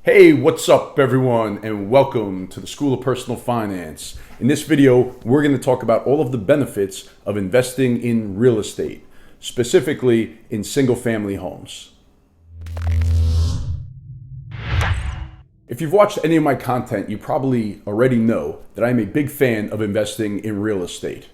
Hey, what's up everyone, and welcome to the School of Personal Finance. In this video, we're going to talk about all of the benefits of investing in real estate, specifically in single-family homes. If you've watched any of my content, you probably already know that I'm a big fan of investing in real estate.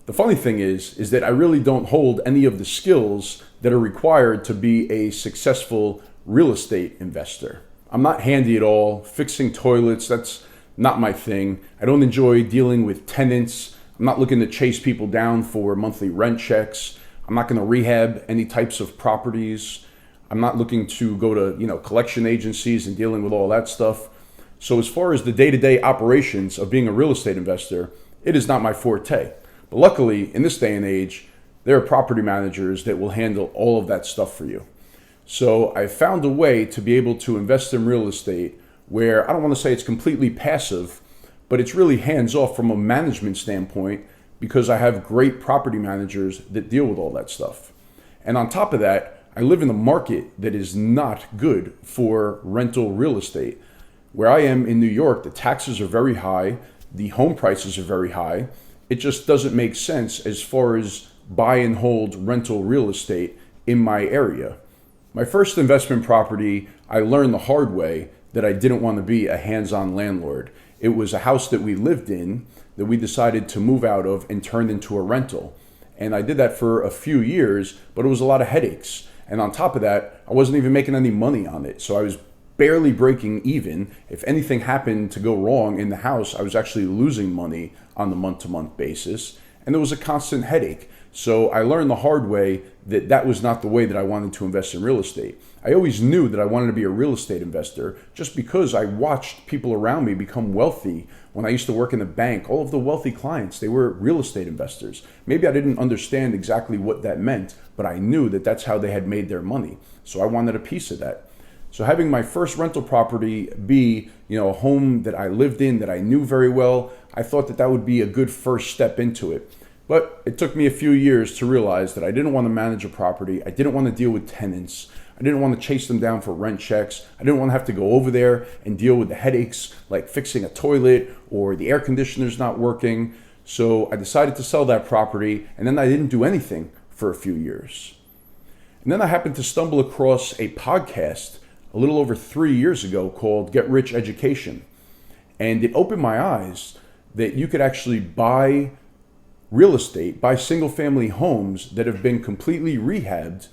The funny thing is that I really don't hold any of the skills that are required to be a successful real estate investor. I'm not handy at all. Fixing toilets, that's not my thing. I don't enjoy dealing with tenants. I'm not looking to chase people down for monthly rent checks. I'm not going to rehab any types of properties. I'm not looking to go to, collection agencies and dealing with all that stuff. So as far as the day-to-day operations of being a real estate investor, it is not my forte. But luckily, in this day and age, there are property managers that will handle all of that stuff for you. So I found a way to be able to invest in real estate where I don't want to say it's completely passive, but it's really hands-off from a management standpoint because I have great property managers that deal with all that stuff. And on top of that, I live in a market that is not good for rental real estate. Where I am in New York, the taxes are very high, the home prices are very high. It just doesn't make sense as far as buy and hold rental real estate in my area. My first investment property, I learned the hard way that I didn't want to be a hands-on landlord. It was a house that we lived in that we decided to move out of and turned into a rental. And I did that for a few years, but it was a lot of headaches. And on top of that, I wasn't even making any money on it. So I was barely breaking even. If anything happened to go wrong in the house, I was actually losing money on the month-to-month basis. And there was a constant headache. So I learned the hard way that that was not the way that I wanted to invest in real estate. I always knew that I wanted to be a real estate investor just because I watched people around me become wealthy. When I used to work in the bank, all of the wealthy clients, they were real estate investors. Maybe I didn't understand exactly what that meant, but I knew that that's how they had made their money. So I wanted a piece of that. So having my first rental property be, a home that I lived in, that I knew very well, I thought that that would be a good first step into it. But it took me a few years to realize that I didn't want to manage a property. I didn't want to deal with tenants. I didn't want to chase them down for rent checks. I didn't want to have to go over there and deal with the headaches like fixing a toilet or the air conditioner's not working. So I decided to sell that property, and then I didn't do anything for a few years. And then I happened to stumble across a podcast a little over 3 years ago called Get Rich Education. And it opened my eyes that you could actually buy real estate, buy single-family homes that have been completely rehabbed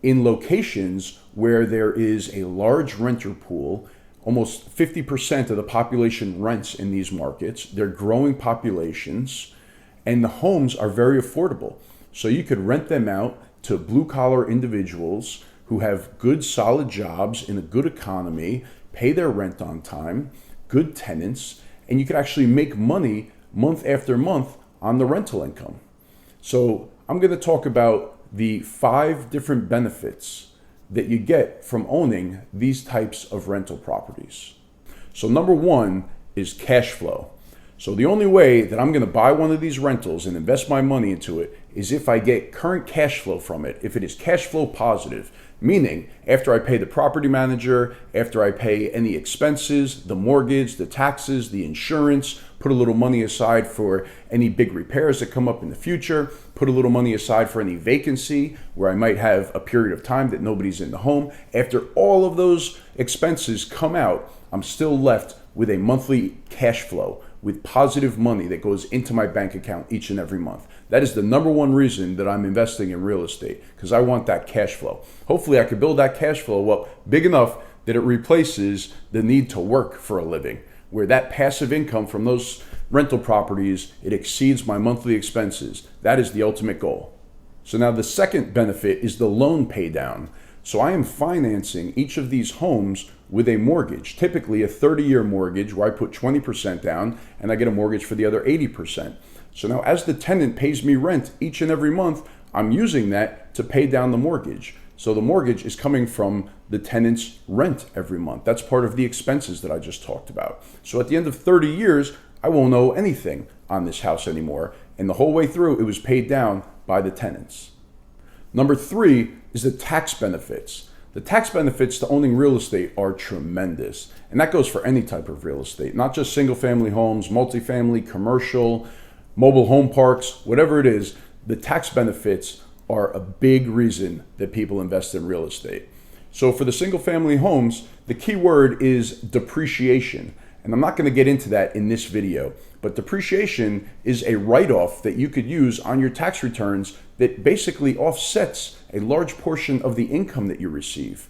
in locations where there is a large renter pool. Almost 50% of the population rents in these markets. They're growing populations, and the homes are very affordable. So you could rent them out to blue-collar individuals who have good, solid jobs in a good economy, pay their rent on time, good tenants, and you could actually make money month after month on the rental income. So I'm going to talk about the 5 different benefits that you get from owning these types of rental properties. So number 1 is cash flow. So the only way that I'm going to buy one of these rentals and invest my money into it is if I get current cash flow from it, if it is cash flow positive, meaning after I pay the property manager, after I pay any expenses, the mortgage, the taxes, the insurance, put a little money aside for any big repairs that come up in the future, put a little money aside for any vacancy where I might have a period of time that nobody's in the home. After all of those expenses come out, I'm still left with a monthly cash flow with positive money that goes into my bank account each and every month. That is the number 1 reason that I'm investing in real estate, because I want that cash flow. Hopefully I could build that cash flow up big enough that it replaces the need to work for a living, where that passive income from those rental properties, it exceeds my monthly expenses. That is the ultimate goal. So now the second benefit is the loan pay down. So I am financing each of these homes with a mortgage, typically a 30-year mortgage where I put 20% down and I get a mortgage for the other 80%. So now as the tenant pays me rent each and every month, I'm using that to pay down the mortgage. So the mortgage is coming from the tenant's rent every month. That's part of the expenses that I just talked about. So at the end of 30 years, I won't owe anything on this house anymore. And the whole way through, it was paid down by the tenants. Number 3 is the tax benefits. The tax benefits to owning real estate are tremendous. And that goes for any type of real estate, not just single family homes, multifamily, commercial, mobile home parks, whatever it is. The tax benefits are a big reason that people invest in real estate. So for the single family homes, the key word is depreciation. And I'm not going to get into that in this video, but depreciation is a write-off that you could use on your tax returns that basically offsets a large portion of the income that you receive.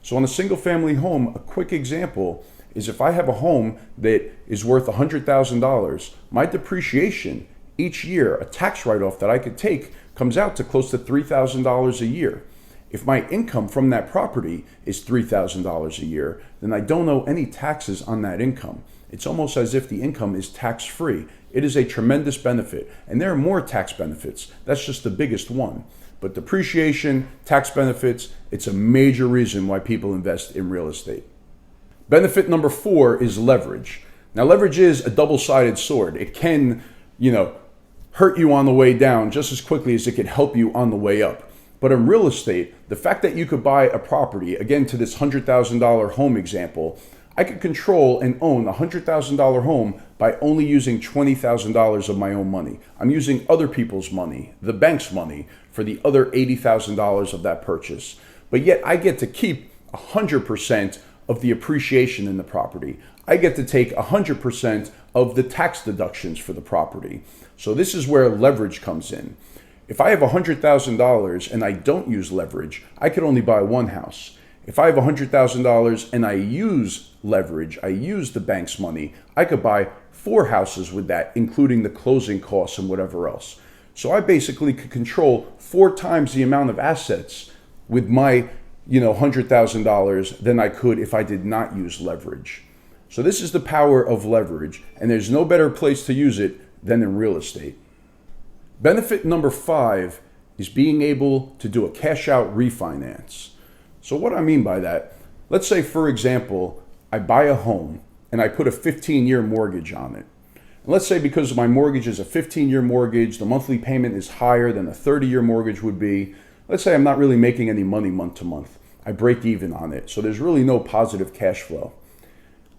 So on a single family home, a quick example is if I have a home that is worth $100,000, my depreciation each year, a tax write-off that I could take, comes out to close to $3,000 a year. If my income from that property is $3,000 a year, then I don't owe any taxes on that income. It's almost as if the income is tax-free. It is a tremendous benefit, and there are more tax benefits. That's just the biggest one. But depreciation, tax benefits, it's a major reason why people invest in real estate. Benefit number 4 is leverage. Now, leverage is a double-sided sword. It can, hurt you on the way down just as quickly as it can help you on the way up. But in real estate, the fact that you could buy a property, again to this $100,000 home example, I could control and own a $100,000 home by only using $20,000 of my own money. I'm using other people's money, the bank's money, for the other $80,000 of that purchase. But yet I get to keep 100% of the appreciation in the property. I get to take 100% of the tax deductions for the property. So this is where leverage comes in. If I have $100,000 and I don't use leverage, I could only buy one house. If I have $100,000 and I use leverage, I use the bank's money, I could buy 4 houses with that, including the closing costs and whatever else. So I basically could control 4 times the amount of assets with my, $100,000 than I could if I did not use leverage. So this is the power of leverage, and there's no better place to use it than in real estate. Benefit number 5 is being able to do a cash out refinance. So what I mean by that, let's say, for example, I buy a home and I put a 15-year mortgage on it. And let's say because my mortgage is a 15-year mortgage, the monthly payment is higher than a 30-year mortgage would be. Let's say I'm not really making any money month to month. I break even on it, so there's really no positive cash flow.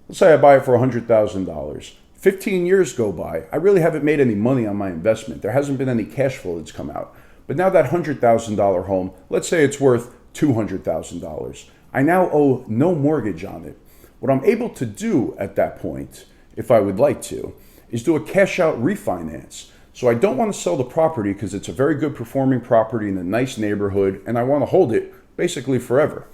Let's say I buy it for $100,000. 15 years go by, I really haven't made any money on my investment. There hasn't been any cash flow that's come out. But now that $100,000 home, let's say it's worth $200,000. I now owe no mortgage on it. What I'm able to do at that point, if I would like to, is do a cash out refinance. So I don't want to sell the property because it's a very good performing property in a nice neighborhood, and I want to hold it basically forever.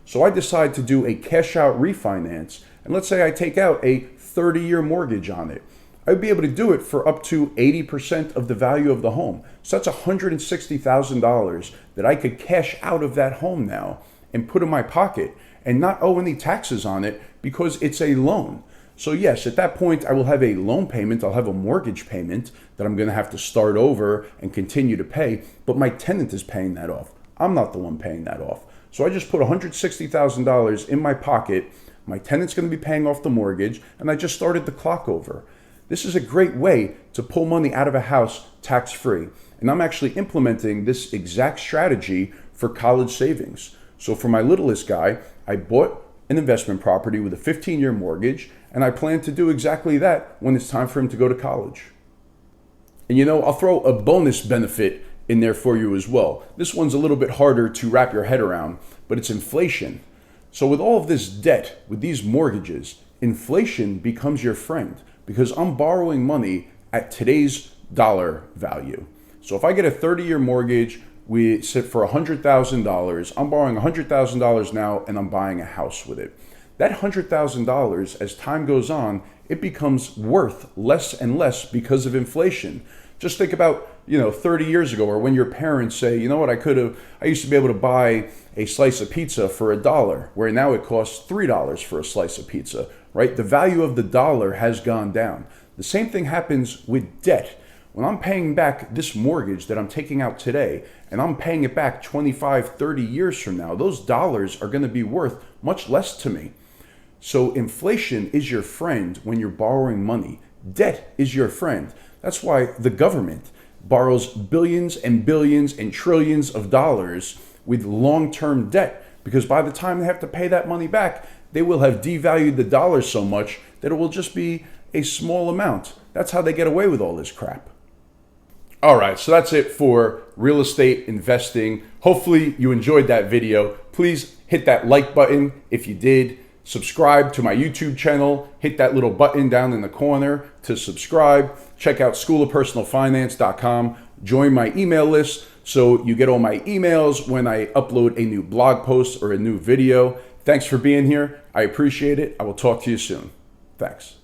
So I decide to do a cash out refinance, and let's say I take out a 30-year mortgage on it. I'd be able to do it for up to 80% of the value of the home. So that's $160,000 that I could cash out of that home now and put in my pocket and not owe any taxes on it because it's a loan. So yes, at that point, I will have a loan payment. I'll have a mortgage payment that I'm going to have to start over and continue to pay, but my tenant is paying that off. I'm not the one paying that off. So I just put $160,000 in my pocket. My tenant's going to be paying off the mortgage, and I just started the clock over. This is a great way to pull money out of a house tax-free. And I'm actually implementing this exact strategy for college savings. So for my littlest guy, I bought an investment property with a 15-year mortgage, and I plan to do exactly that when it's time for him to go to college. And I'll throw a bonus benefit in there for you as well. This one's a little bit harder to wrap your head around, but it's inflation. So with all of this debt, with these mortgages, inflation becomes your friend because I'm borrowing money at today's dollar value. So if I get a 30-year mortgage, we sit for $100,000, I'm borrowing $100,000 now and I'm buying a house with it. That $100,000, as time goes on, it becomes worth less and less because of inflation. Just think about, 30 years ago, or when your parents say, you know what, I used to be able to buy a slice of pizza for $1, where now it costs $3 for a slice of pizza, right? The value of the dollar has gone down. The same thing happens with debt. When I'm paying back this mortgage that I'm taking out today, and I'm paying it back 25, 30 years from now, those dollars are going to be worth much less to me. So inflation is your friend when you're borrowing money. Debt is your friend. That's why the government borrows billions and billions and trillions of dollars with long-term debt, because by the time they have to pay that money back, they will have devalued the dollar so much that it will just be a small amount. That's how they get away with all this crap. All right, so that's it for real estate investing. Hopefully you enjoyed that video. Please hit that like button if you did. Subscribe to my YouTube channel. Hit that little button down in the corner to subscribe. Check out schoolofpersonalfinance.com. Join my email list so you get all my emails when I upload a new blog post or a new video. Thanks for being here. I appreciate it. I will talk to you soon. Thanks.